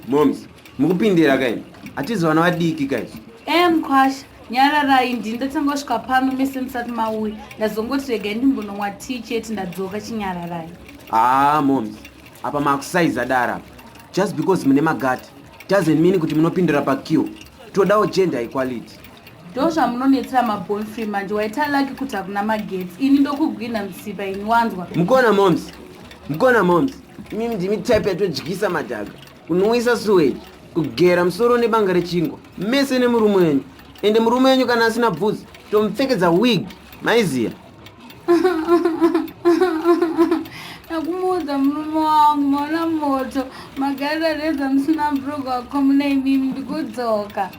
Moms, mukupindira kaini. Atizwana vadiki guys. Mkwasha, nyararai ndatangosvika pano mese musati mauya. Ndazongoti regai ndimbononwa tea chete ndadzoka chinyararai. Moms, apa makusaiza dara. Just because mune magati doesn't mean kuti munopindira pakiwo. Todawo gender equality. Ndozva munonetsera maboyfriend manje waita laki kuti hakuna magetsi. Ini ndokugwina msipa ini wanzwa. Mukona moms. Mimi ndimi type yatodyisa madhaga. Kunwisa sewage, kugera musoro nebanga rechingwa. Mese nemurume wenyu. Ende murume wenyu kana asina bvudzi, tomupfekedza wig. Maiziya. Nakumuudza murume wangu maona moto. Magarira reza musina mburuga wakomuna imimi ndikudzoka.